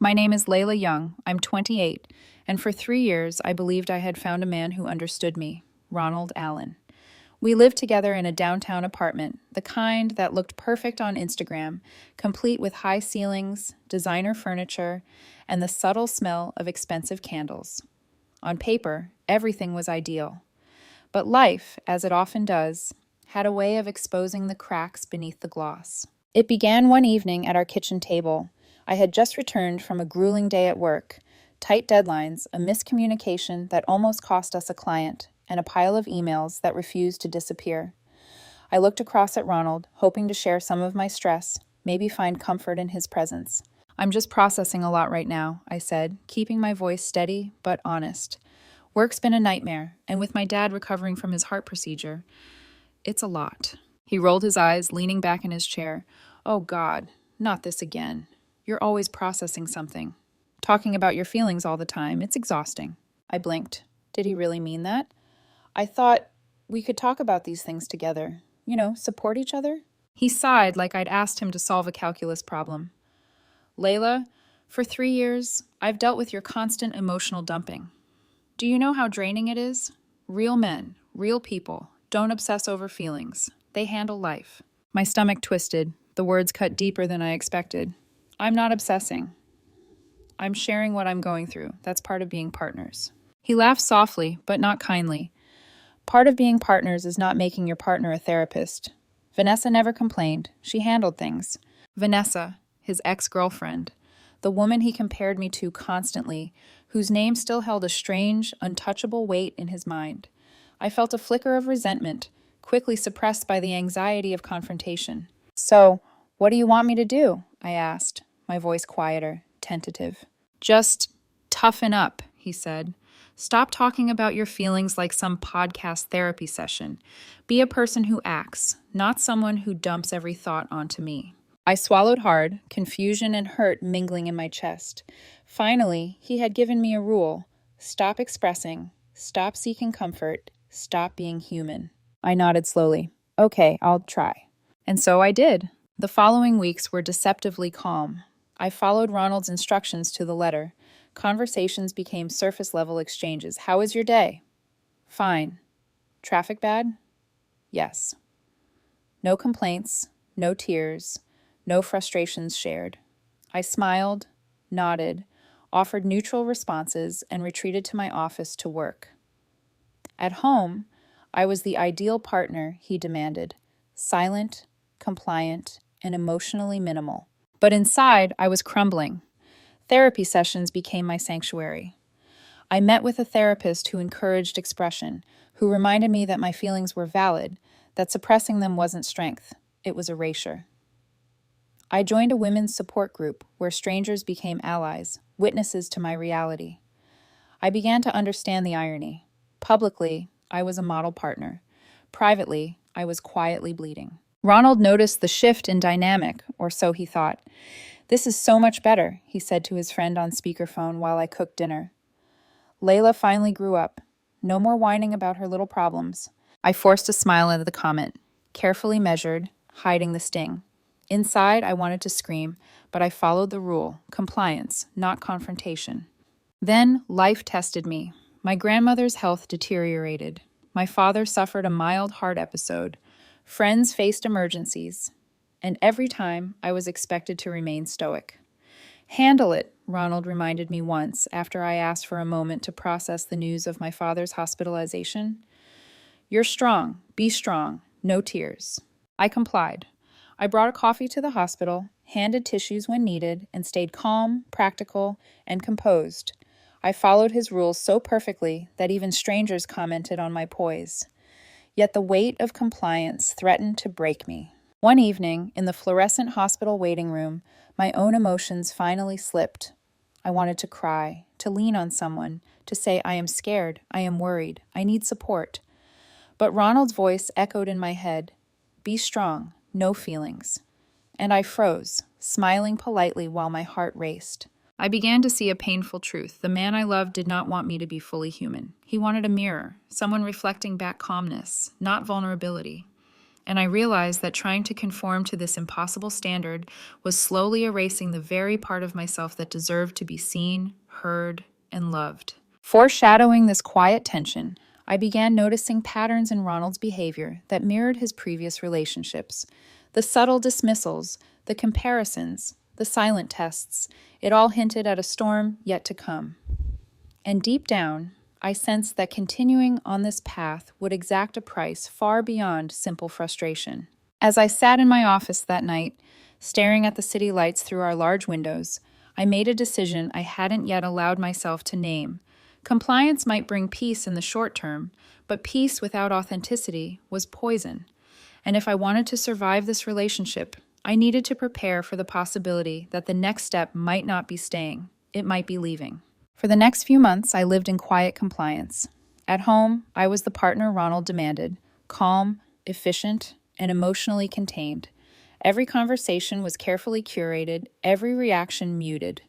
My name is Layla Young. I'm 28, and for 3 years I believed I had found a man who understood me, Ronald Allen. We lived together in a downtown apartment, the kind that looked perfect on Instagram, complete with high ceilings, designer furniture, and the subtle smell of expensive candles. On paper, everything was ideal. But life, as it often does, had a way of exposing the cracks beneath the gloss. It began one evening at our kitchen table. I had just returned from a grueling day at work, tight deadlines, a miscommunication that almost cost us a client, and a pile of emails that refused to disappear. I looked across at Ronald, hoping to share some of my stress, maybe find comfort in his presence. "I'm just processing a lot right now," I said, keeping my voice steady but honest. "Work's been a nightmare, and with my dad recovering from his heart procedure, it's a lot." He rolled his eyes, leaning back in his chair. "Oh God, not this again. You're always processing something. Talking about your feelings all the time, it's exhausting." I blinked. Did he really mean that? I thought we could talk about these things together. Support each other. He sighed like I'd asked him to solve a calculus problem. "Layla, for 3 years, I've dealt with your constant emotional dumping. Do you know how draining it is? Real men, real people, don't obsess over feelings. They handle life." My stomach twisted. The words cut deeper than I expected. "I'm not obsessing. I'm sharing what I'm going through. That's part of being partners." He laughed softly, but not kindly. "Part of being partners is not making your partner a therapist. Vanessa never complained. She handled things." Vanessa, his ex-girlfriend, the woman he compared me to constantly, whose name still held a strange, untouchable weight in his mind. I felt a flicker of resentment, quickly suppressed by the anxiety of confrontation. "So, what do you want me to do?" I asked, my voice quieter, tentative. "Just toughen up," he said. "Stop talking about your feelings like some podcast therapy session. Be a person who acts, not someone who dumps every thought onto me." I swallowed hard, confusion and hurt mingling in my chest. Finally, he had given me a rule. Stop expressing, stop seeking comfort, stop being human. I nodded slowly. "Okay, I'll try." And so I did. The following weeks were deceptively calm. I followed Ronald's instructions to the letter. Conversations became surface-level exchanges. "How was your day?" "Fine." "Traffic bad?" "Yes." No complaints, no tears, no frustrations shared. I smiled, nodded, offered neutral responses, and retreated to my office to work. At home, I was the ideal partner he demanded, silent, compliant, and emotionally minimal. But inside, I was crumbling. Therapy sessions became my sanctuary. I met with a therapist who encouraged expression, who reminded me that my feelings were valid, that suppressing them wasn't strength, it was erasure. I joined a women's support group where strangers became allies, witnesses to my reality. I began to understand the irony. Publicly, I was a model partner. Privately, I was quietly bleeding. Ronald noticed the shift in dynamic, or so he thought. "This is so much better," he said to his friend on speakerphone while I cooked dinner. Layla finally grew up. No more whining about her little problems. I forced a smile at the comment, carefully measured, hiding the sting. Inside, I wanted to scream, but I followed the rule, compliance, not confrontation. Then life tested me. My grandmother's health deteriorated. My father suffered a mild heart episode. Friends faced emergencies. And every time, I was expected to remain stoic. "Handle it," Ronald reminded me once after I asked for a moment to process the news of my father's hospitalization. "You're strong. Be strong. No tears." I complied. I brought a coffee to the hospital, handed tissues when needed, and stayed calm, practical, and composed. I followed his rules so perfectly that even strangers commented on my poise. Yet the weight of compliance threatened to break me. One evening, in the fluorescent hospital waiting room, my own emotions finally slipped. I wanted to cry, to lean on someone, to say, "I am scared, I am worried, I need support." But Ronald's voice echoed in my head, "Be strong, no feelings." And I froze, smiling politely while my heart raced. I began to see a painful truth. The man I loved did not want me to be fully human. He wanted a mirror, someone reflecting back calmness, not vulnerability. and I realized that trying to conform to this impossible standard was slowly erasing the very part of myself that deserved to be seen, heard, and loved. Foreshadowing this quiet tension, I began noticing patterns in Ronald's behavior that mirrored his previous relationships. The subtle dismissals, the comparisons, the silent tests, it all hinted at a storm yet to come. And deep down, I sensed that continuing on this path would exact a price far beyond simple frustration. As I sat in my office that night, staring at the city lights through our large windows, I made a decision I hadn't yet allowed myself to name. Compliance might bring peace in the short term, but peace without authenticity was poison. And if I wanted to survive this relationship, I needed to prepare for the possibility that the next step might not be staying, it might be leaving. For the next few months, I lived in quiet compliance. At home, I was the partner Ronald demanded, calm, efficient, and emotionally contained. Every conversation was carefully curated, every reaction muted.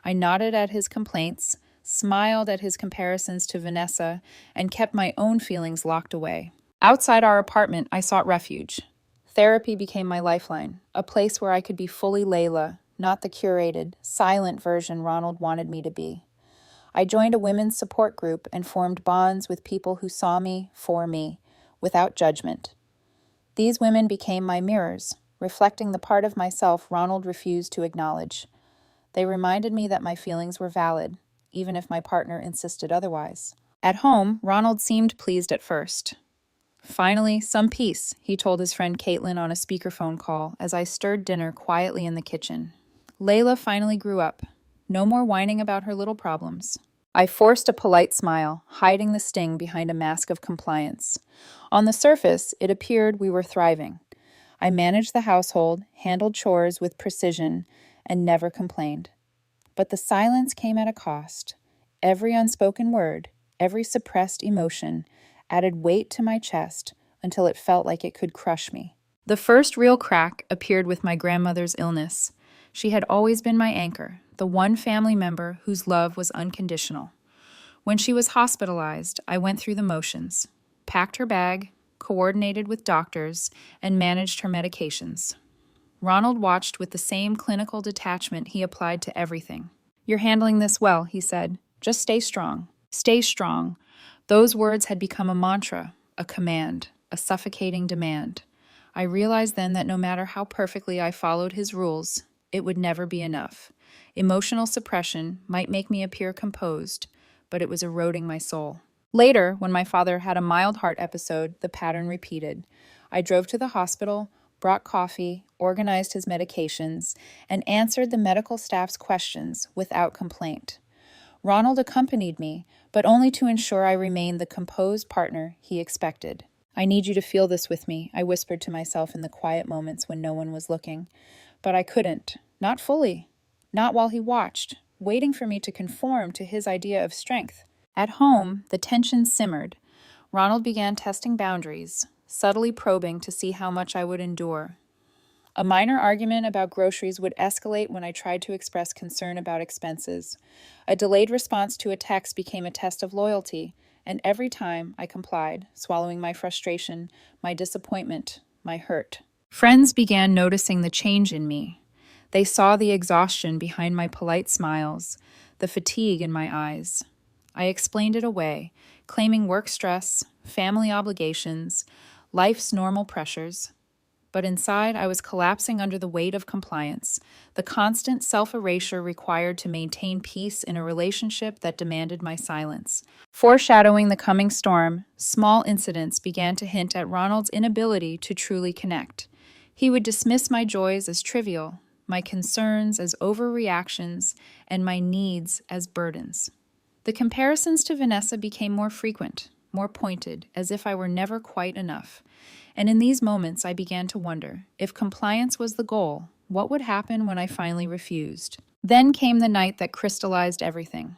I nodded at his complaints, smiled at his comparisons to Vanessa, and kept my own feelings locked away. Outside our apartment, I sought refuge. Therapy became my lifeline, a place where I could be fully Layla, not the curated, silent version Ronald wanted me to be. I joined a women's support group and formed bonds with people who saw me for me, without judgment. These women became my mirrors, reflecting the part of myself Ronald refused to acknowledge. They reminded me that my feelings were valid, even if my partner insisted otherwise. At home, Ronald seemed pleased at first. Finally, some peace, he told his friend Caitlin on a speakerphone call as I stirred dinner quietly in the kitchen. Layla finally grew up. No more whining about her little problems. I forced a polite smile, hiding the sting behind a mask of compliance. On the surface, it appeared we were thriving. I managed the household, handled chores with precision, and never complained. But the silence came at a cost. Every unspoken word, every suppressed emotion, added weight to my chest until it felt like it could crush me. The first real crack appeared with my grandmother's illness. She had always been my anchor, the one family member whose love was unconditional. When she was hospitalized, I went through the motions, packed her bag, coordinated with doctors, and managed her medications. Ronald watched with the same clinical detachment he applied to everything. "You're handling this well," he said. "Just stay strong. Stay strong." Those words had become a mantra, a command, a suffocating demand. I realized then that no matter how perfectly I followed his rules, it would never be enough. Emotional suppression might make me appear composed, but it was eroding my soul. Later, when my father had a mild heart episode, the pattern repeated. I drove to the hospital, brought coffee, organized his medications, and answered the medical staff's questions without complaint. Ronald accompanied me, but only to ensure I remained the composed partner he expected. "I need you to feel this with me," I whispered to myself in the quiet moments when no one was looking. But I couldn't. Not fully. Not while he watched, waiting for me to conform to his idea of strength. At home, the tension simmered. Ronald began testing boundaries, subtly probing to see how much I would endure. A minor argument about groceries would escalate when I tried to express concern about expenses. A delayed response to a text became a test of loyalty, and every time I complied, swallowing my frustration, my disappointment, my hurt. Friends began noticing the change in me. They saw the exhaustion behind my polite smiles, the fatigue in my eyes. I explained it away, claiming work stress, family obligations, life's normal pressures. But inside, I was collapsing under the weight of compliance, the constant self-erasure required to maintain peace in a relationship that demanded my silence. Foreshadowing the coming storm, small incidents began to hint at Ronald's inability to truly connect. He would dismiss my joys as trivial, my concerns as overreactions, and my needs as burdens. The comparisons to Vanessa became more frequent, more pointed, as if I were never quite enough. And in these moments, I began to wonder, if compliance was the goal, what would happen when I finally refused? Then came the night that crystallized everything.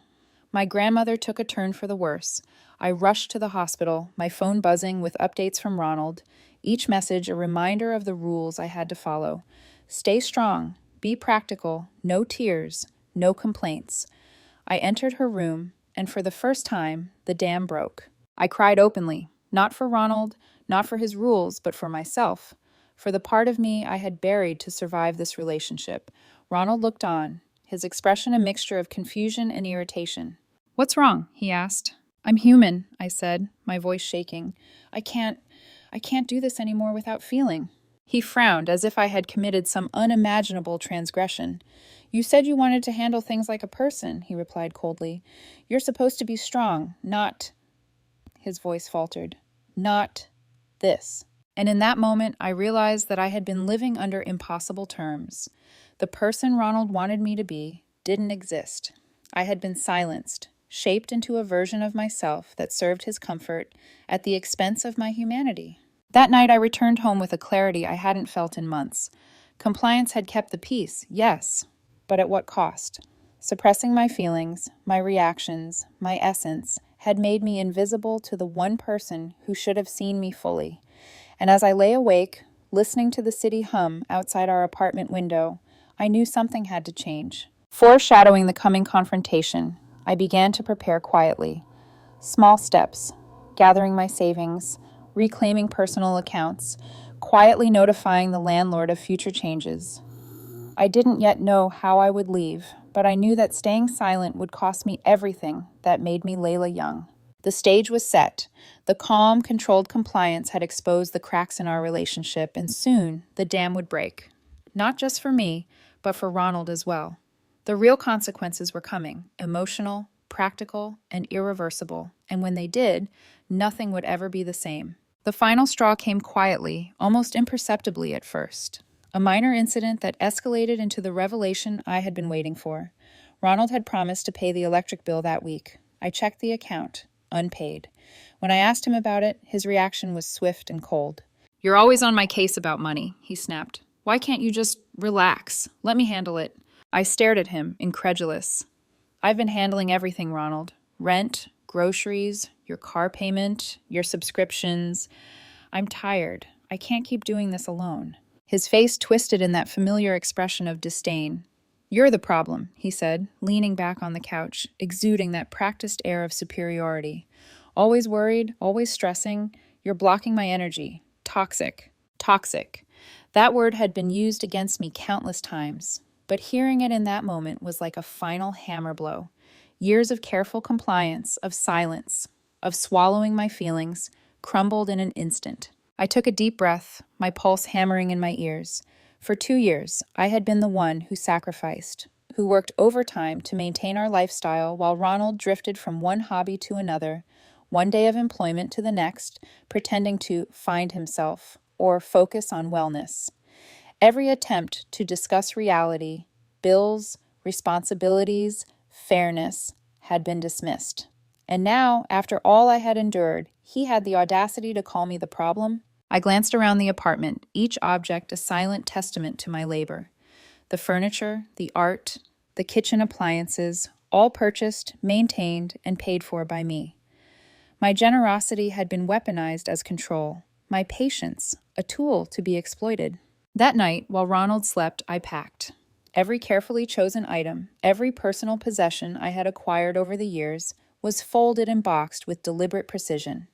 My grandmother took a turn for the worse. I rushed to the hospital, my phone buzzing with updates from Ronald, each message a reminder of the rules I had to follow. Stay strong, be practical, no tears, no complaints. I entered her room, and for the first time, the dam broke. I cried openly, Not for Ronald, not for his rules, but for myself. For the part of me I had buried to survive this relationship. Ronald looked on, his expression a mixture of confusion and irritation. "What's wrong?" he asked. "I'm human," I said, my voice shaking. I can't do this anymore without feeling." He frowned as if I had committed some unimaginable transgression. "You said you wanted to handle things like a person," he replied coldly. "You're supposed to be strong, not—" His voice faltered. "Not this." And in that moment, I realized that I had been living under impossible terms. The person Ronald wanted me to be didn't exist. I had been silenced, shaped into a version of myself that served his comfort at the expense of my humanity. That night, I returned home with a clarity I hadn't felt in months. Compliance had kept the peace, yes, but at what cost? Suppressing my feelings, my reactions, my essence had made me invisible to the one person who should have seen me fully. And as I lay awake, listening to the city hum outside our apartment window, I knew something had to change. Foreshadowing the coming confrontation, I began to prepare quietly. Small steps, gathering my savings, reclaiming personal accounts, quietly notifying the landlord of future changes. I didn't yet know how I would leave, but I knew that staying silent would cost me everything that made me Layla Young. The stage was set. The calm, controlled compliance had exposed the cracks in our relationship, and soon the dam would break. Not just for me, but for Ronald as well. The real consequences were coming, emotional, practical, and irreversible, and when they did, nothing would ever be the same. The final straw came quietly, almost imperceptibly at first. A minor incident that escalated into the revelation I had been waiting for. Ronald had promised to pay the electric bill that week. I checked the account, unpaid. When I asked him about it, his reaction was swift and cold. "You're always on my case about money," he snapped. "Why can't you just relax? Let me handle it." I stared at him, incredulous. "I've been handling everything, Ronald. Rent, groceries, your car payment, your subscriptions. I'm tired. I can't keep doing this alone." His face twisted in that familiar expression of disdain. "You're the problem," he said, leaning back on the couch, exuding that practiced air of superiority. "Always worried, always stressing. You're blocking my energy. Toxic. Toxic." That word had been used against me countless times, but hearing it in that moment was like a final hammer blow. Years of careful compliance, of silence, of swallowing my feelings, crumbled in an instant. I took a deep breath, my pulse hammering in my ears. For 2 years, I had been the one who sacrificed, who worked overtime to maintain our lifestyle while Ronald drifted from one hobby to another, one day of employment to the next, pretending to find himself or focus on wellness. Every attempt to discuss reality, bills, responsibilities, fairness, had been dismissed. And now, after all I had endured, he had the audacity to call me the problem. I glanced around the apartment, each object a silent testament to my labor. The furniture, the art, the kitchen appliances, all purchased, maintained, and paid for by me. My generosity had been weaponized as control, my patience, a tool to be exploited. That night, while Ronald slept, I packed. Every carefully chosen item, every personal possession I had acquired over the years, was folded and boxed with deliberate precision.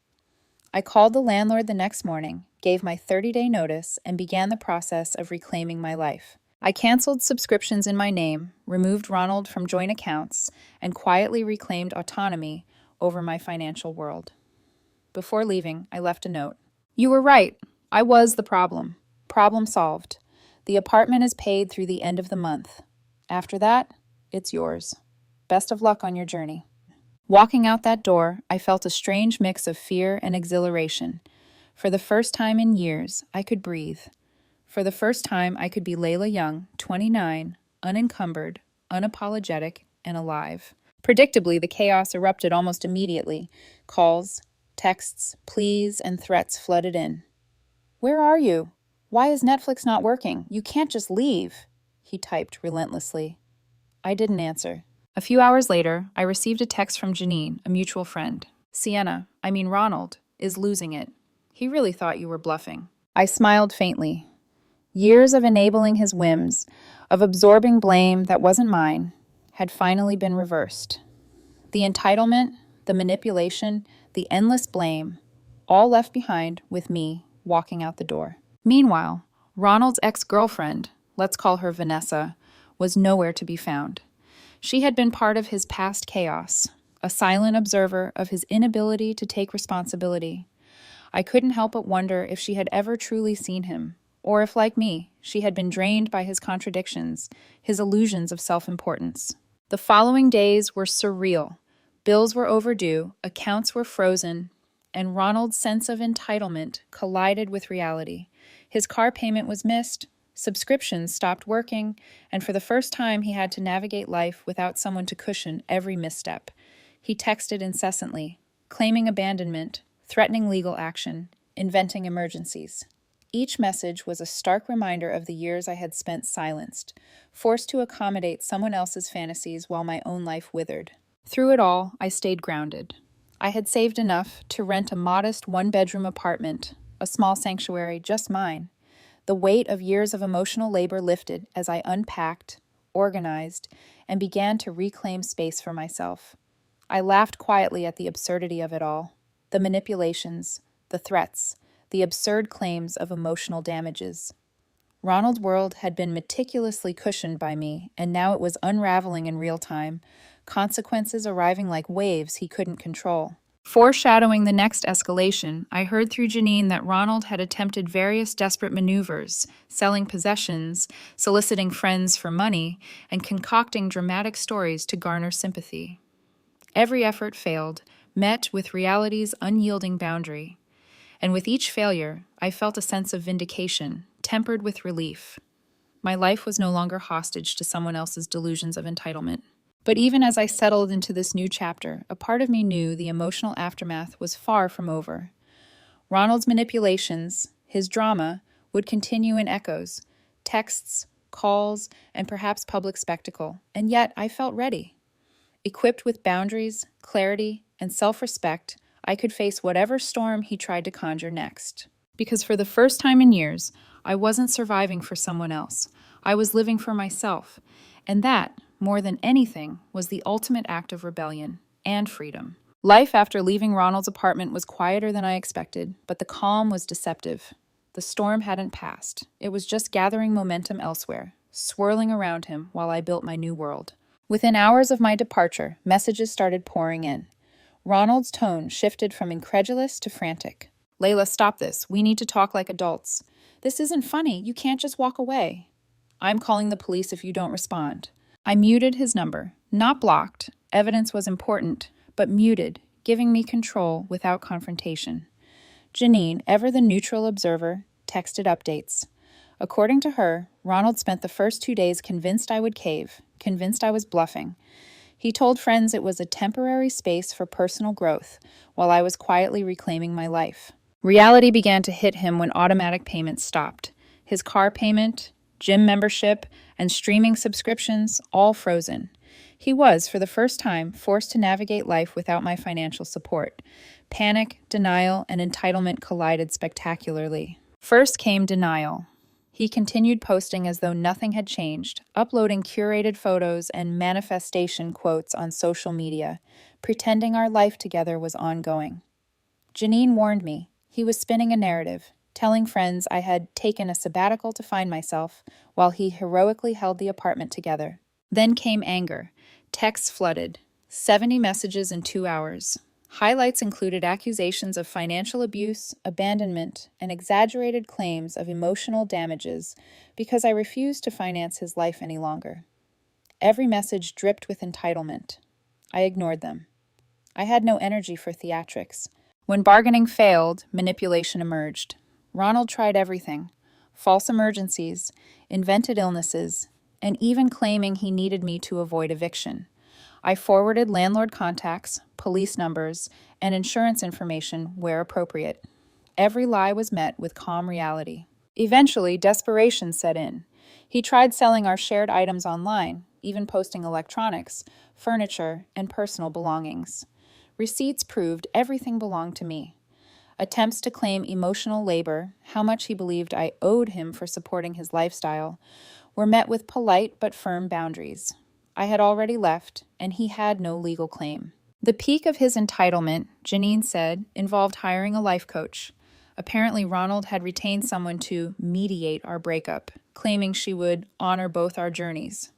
I called the landlord the next morning, gave my 30-day notice, and began the process of reclaiming my life. I canceled subscriptions in my name, removed Ronald from joint accounts, and quietly reclaimed autonomy over my financial world. Before leaving, I left a note. "You were right. I was the problem. Problem solved. The apartment is paid through the end of the month. After that, it's yours. Best of luck on your journey." Walking out that door, I felt a strange mix of fear and exhilaration. For the first time in years, I could breathe. For the first time, I could be Layla Young, 29, unencumbered, unapologetic, and alive. Predictably, the chaos erupted almost immediately. Calls, texts, pleas, and threats flooded in. "Where are you? Why is Netflix not working? You can't just leave," he typed relentlessly. I didn't answer. A few hours later, I received a text from Janine, a mutual friend. Ronald, is losing it. He really thought you were bluffing." I smiled faintly. Years of enabling his whims, of absorbing blame that wasn't mine, had finally been reversed. The entitlement, the manipulation, the endless blame, all left behind with me walking out the door. Meanwhile, Ronald's ex-girlfriend, let's call her Vanessa, was nowhere to be found. She had been part of his past chaos, a silent observer of his inability to take responsibility. I couldn't help but wonder if she had ever truly seen him, or if, like me, she had been drained by his contradictions, his illusions of self-importance. The following days were surreal. Bills were overdue, accounts were frozen, and Ronald's sense of entitlement collided with reality. His car payment was missed, subscriptions stopped working, and for the first time he had to navigate life without someone to cushion every misstep. He texted incessantly, claiming abandonment, threatening legal action, inventing emergencies. Each message was a stark reminder of the years I had spent silenced, forced to accommodate someone else's fantasies while my own life withered. Through it all, I stayed grounded. I had saved enough to rent a modest one-bedroom apartment, a small sanctuary, just mine. The weight of years of emotional labor lifted as I unpacked, organized, and began to reclaim space for myself. I laughed quietly at the absurdity of it all, the manipulations, the threats, the absurd claims of emotional damages. Ronald's world had been meticulously cushioned by me, and now it was unraveling in real time, consequences arriving like waves he couldn't control. Foreshadowing the next escalation, I heard through Janine that Ronald had attempted various desperate maneuvers, selling possessions, soliciting friends for money, and concocting dramatic stories to garner sympathy. Every effort failed, met with reality's unyielding boundary. And with each failure, I felt a sense of vindication, tempered with relief. My life was no longer hostage to someone else's delusions of entitlement. But even as I settled into this new chapter, a part of me knew the emotional aftermath was far from over. Ronald's manipulations, his drama, would continue in echoes, texts, calls, and perhaps public spectacle, and yet I felt ready. Equipped with boundaries, clarity, and self-respect, I could face whatever storm he tried to conjure next. Because for the first time in years, I wasn't surviving for someone else. I was living for myself. And that, more than anything, was the ultimate act of rebellion and freedom. Life after leaving Ronald's apartment was quieter than I expected, but the calm was deceptive. The storm hadn't passed. It was just gathering momentum elsewhere, swirling around him while I built my new world. Within hours of my departure, messages started pouring in. Ronald's tone shifted from incredulous to frantic. "Layla, stop this. We need to talk like adults. This isn't funny. You can't just walk away. I'm calling the police if you don't respond." I muted his number. Not blocked. Evidence was important, but muted, giving me control without confrontation. Janine, ever the neutral observer, texted updates. According to her, Ronald spent the first 2 days convinced I would cave, convinced I was bluffing. He told friends it was a temporary space for personal growth, while I was quietly reclaiming my life. Reality began to hit him when automatic payments stopped. His car payment, gym membership, and streaming subscriptions all frozen. He was, for the first time, forced to navigate life without my financial support. Panic, denial, and entitlement collided spectacularly. First came denial. He continued posting as though nothing had changed, uploading curated photos and manifestation quotes on social media, pretending our life together was ongoing. Janine warned me. He was spinning a narrative, telling friends I had taken a sabbatical to find myself, while he heroically held the apartment together. Then came anger. Texts flooded. 70 messages in 2 hours. Highlights included accusations of financial abuse, abandonment, and exaggerated claims of emotional damages because I refused to finance his life any longer. Every message dripped with entitlement. I ignored them. I had no energy for theatrics. When bargaining failed, manipulation emerged. Ronald tried everything: false emergencies, invented illnesses, and even claiming he needed me to avoid eviction. I forwarded landlord contacts, police numbers, and insurance information where appropriate. Every lie was met with calm reality. Eventually, desperation set in. He tried selling our shared items online, even posting electronics, furniture, and personal belongings. Receipts proved everything belonged to me. Attempts to claim emotional labor, how much he believed I owed him for supporting his lifestyle, were met with polite but firm boundaries. I had already left, and he had no legal claim. The peak of his entitlement, Janine said, involved hiring a life coach. Apparently, Ronald had retained someone to mediate our breakup, claiming she would honor both our journeys.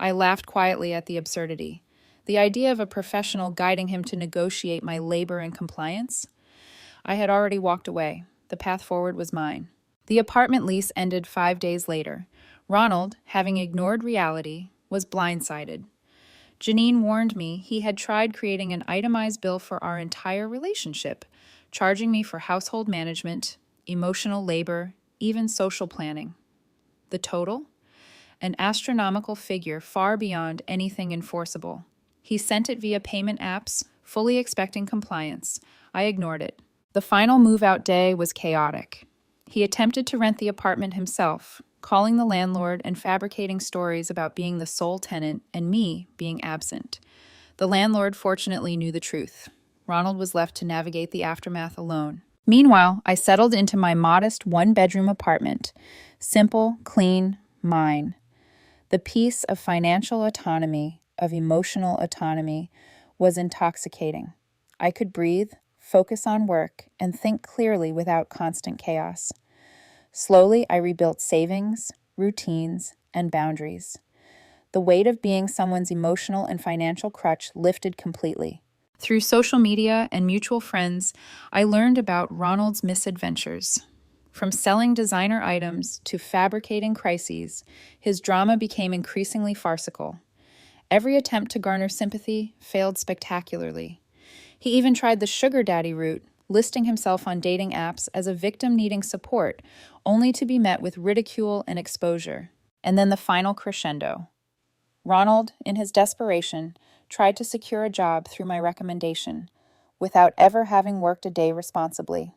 I laughed quietly at the absurdity. The idea of a professional guiding him to negotiate my labor and compliance? I had already walked away. The path forward was mine. The apartment lease ended 5 days later. Ronald, having ignored reality, was blindsided. Janine warned me he had tried creating an itemized bill for our entire relationship, charging me for household management, emotional labor, even social planning. The total? An astronomical figure far beyond anything enforceable. He sent it via payment apps, fully expecting compliance. I ignored it. The final move-out day was chaotic. He attempted to rent the apartment himself, calling the landlord and fabricating stories about being the sole tenant and me being absent. The landlord fortunately knew the truth. Ronald was left to navigate the aftermath alone. Meanwhile, I settled into my modest one-bedroom apartment. Simple, clean, mine. The peace of financial autonomy, of emotional autonomy, was intoxicating. I could breathe, focus on work, and think clearly without constant chaos. Slowly, I rebuilt savings, routines, and boundaries. The weight of being someone's emotional and financial crutch lifted completely. Through social media and mutual friends, I learned about Ronald's misadventures. From selling designer items to fabricating crises, his drama became increasingly farcical. Every attempt to garner sympathy failed spectacularly. He even tried the sugar daddy route, listing himself on dating apps as a victim needing support, only to be met with ridicule and exposure. And then the final crescendo. Ronald, in his desperation, tried to secure a job through my recommendation, without ever having worked a day responsibly.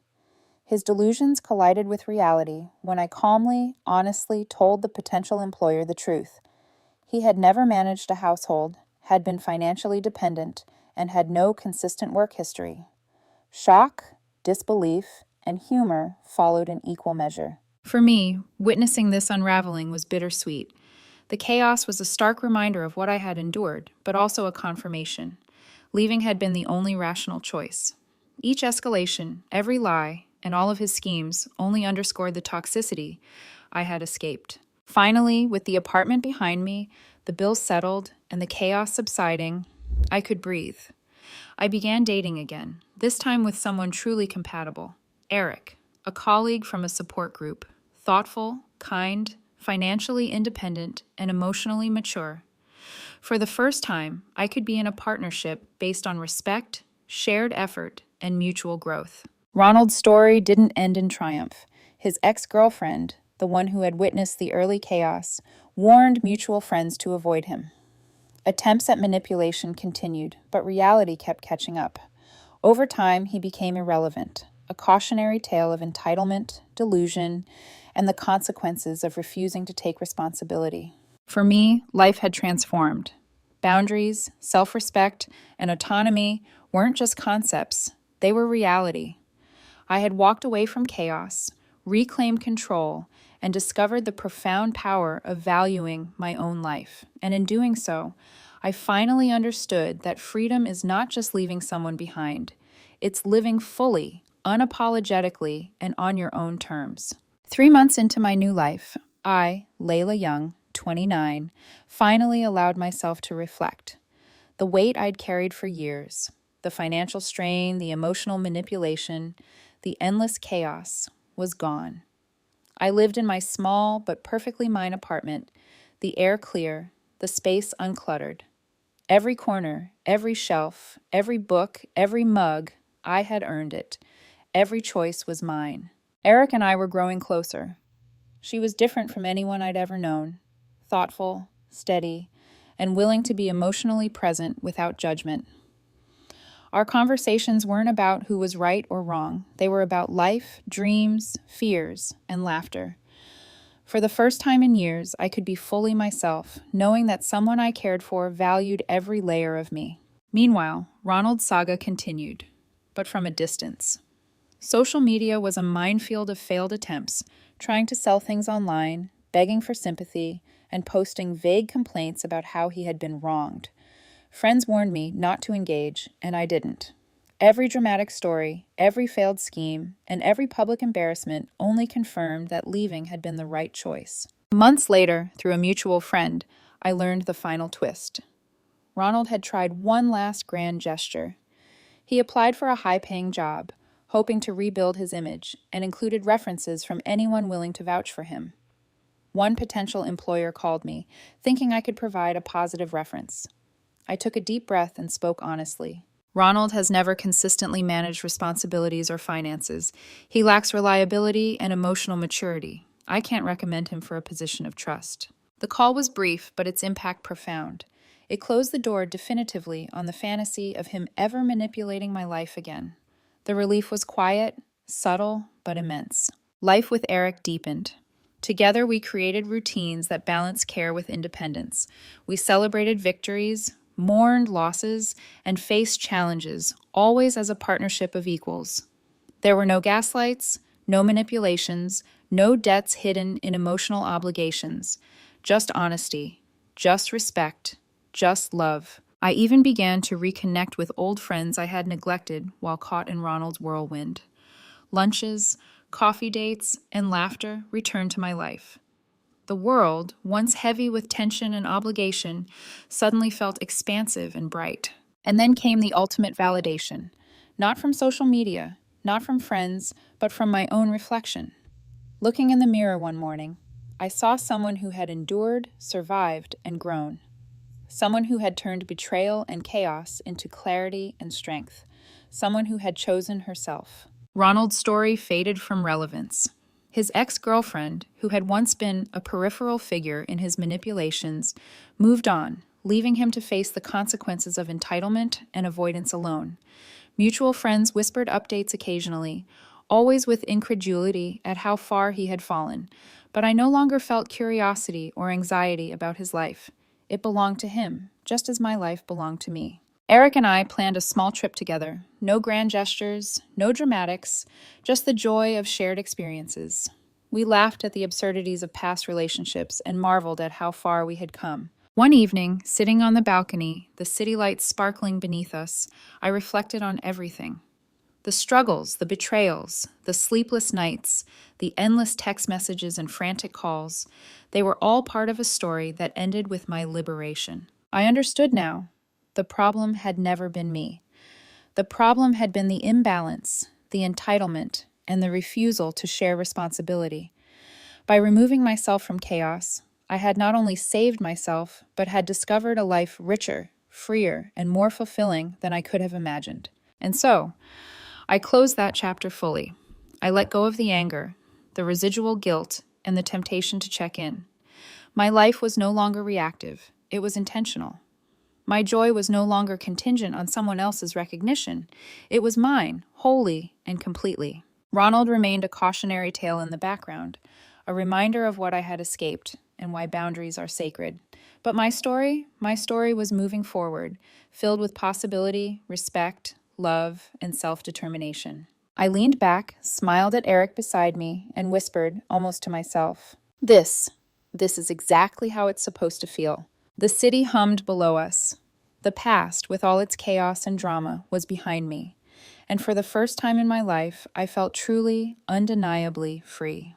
His delusions collided with reality when I calmly, honestly told the potential employer the truth. He had never managed a household, had been financially dependent, and had no consistent work history. Shock, disbelief, and humor followed in equal measure. For me, witnessing this unraveling was bittersweet. The chaos was a stark reminder of what I had endured, but also a confirmation. Leaving had been the only rational choice. Each escalation, every lie, and all of his schemes only underscored the toxicity I had escaped. Finally, with the apartment behind me, the bills settled, and the chaos subsiding, I could breathe. I began dating again, this time with someone truly compatible. Eric, a colleague from a support group, thoughtful, kind, financially independent, and emotionally mature. For the first time, I could be in a partnership based on respect, shared effort, and mutual growth. Ronald's story didn't end in triumph. His ex-girlfriend, the one who had witnessed the early chaos, warned mutual friends to avoid him. Attempts at manipulation continued, but reality kept catching up. Over time, he became irrelevant, a cautionary tale of entitlement, delusion, and the consequences of refusing to take responsibility. For me, life had transformed. Boundaries, self-respect, and autonomy weren't just concepts, they were reality. I had walked away from chaos, reclaimed control, and discovered the profound power of valuing my own life. And in doing so, I finally understood that freedom is not just leaving someone behind. It's living fully, unapologetically, and on your own terms. 3 months into my new life, I, Layla Young, 29, finally allowed myself to reflect. The weight I'd carried for years, the financial strain, the emotional manipulation, the endless chaos, was gone. I lived in my small but perfectly mine apartment, the air clear, the space uncluttered. Every corner, every shelf, every book, every mug, I had earned it. Every choice was mine. Eric and I were growing closer. She was different from anyone I'd ever known, thoughtful, steady, and willing to be emotionally present without judgment. Our conversations weren't about who was right or wrong. They were about life, dreams, fears, and laughter. For the first time in years, I could be fully myself, knowing that someone I cared for valued every layer of me. Meanwhile, Ronald's saga continued, but from a distance. Social media was a minefield of failed attempts, trying to sell things online, begging for sympathy, and posting vague complaints about how he had been wronged. Friends warned me not to engage, and I didn't. Every dramatic story, every failed scheme, and every public embarrassment only confirmed that leaving had been the right choice. Months later, through a mutual friend, I learned the final twist. Ronald had tried one last grand gesture. He applied for a high-paying job, hoping to rebuild his image, and included references from anyone willing to vouch for him. One potential employer called me, thinking I could provide a positive reference. I took a deep breath and spoke honestly. Ronald has never consistently managed responsibilities or finances. He lacks reliability and emotional maturity. I can't recommend him for a position of trust. The call was brief, but its impact profound. It closed the door definitively on the fantasy of him ever manipulating my life again. The relief was quiet, subtle, but immense. Life with Eric deepened. Together, we created routines that balanced care with independence. We celebrated victories, mourned losses, and faced challenges, always as a partnership of equals. There were no gaslights, no manipulations, no debts hidden in emotional obligations, just honesty, just respect, just love. I even began to reconnect with old friends I had neglected while caught in Ronald's whirlwind. Lunches, coffee dates, and laughter returned to my life. The world, once heavy with tension and obligation, suddenly felt expansive and bright. And then came the ultimate validation, not from social media, not from friends, but from my own reflection. Looking in the mirror one morning, I saw someone who had endured, survived, and grown. Someone who had turned betrayal and chaos into clarity and strength. Someone who had chosen herself. Ronald's story faded from relevance. His ex-girlfriend, who had once been a peripheral figure in his manipulations, moved on, leaving him to face the consequences of entitlement and avoidance alone. Mutual friends whispered updates occasionally, always with incredulity at how far he had fallen, but I no longer felt curiosity or anxiety about his life. It belonged to him, just as my life belonged to me. Eric and I planned a small trip together. No grand gestures, no dramatics, just the joy of shared experiences. We laughed at the absurdities of past relationships and marveled at how far we had come. One evening, sitting on the balcony, the city lights sparkling beneath us, I reflected on everything. The struggles, the betrayals, the sleepless nights, the endless text messages and frantic calls, they were all part of a story that ended with my liberation. I understood now. The problem had never been me. The problem had been the imbalance, the entitlement, and the refusal to share responsibility. By removing myself from chaos, I had not only saved myself, but had discovered a life richer, freer, and more fulfilling than I could have imagined. And so, I closed that chapter fully. I let go of the anger, the residual guilt, and the temptation to check in. My life was no longer reactive. It was intentional. My joy was no longer contingent on someone else's recognition. It was mine, wholly and completely. Ronald remained a cautionary tale in the background, a reminder of what I had escaped and why boundaries are sacred. But my story was moving forward, filled with possibility, respect, love, and self-determination. I leaned back, smiled at Eric beside me, and whispered, almost to myself, This is exactly how it's supposed to feel. The city hummed below us. The past, with all its chaos and drama, was behind me. And for the first time in my life, I felt truly, undeniably free.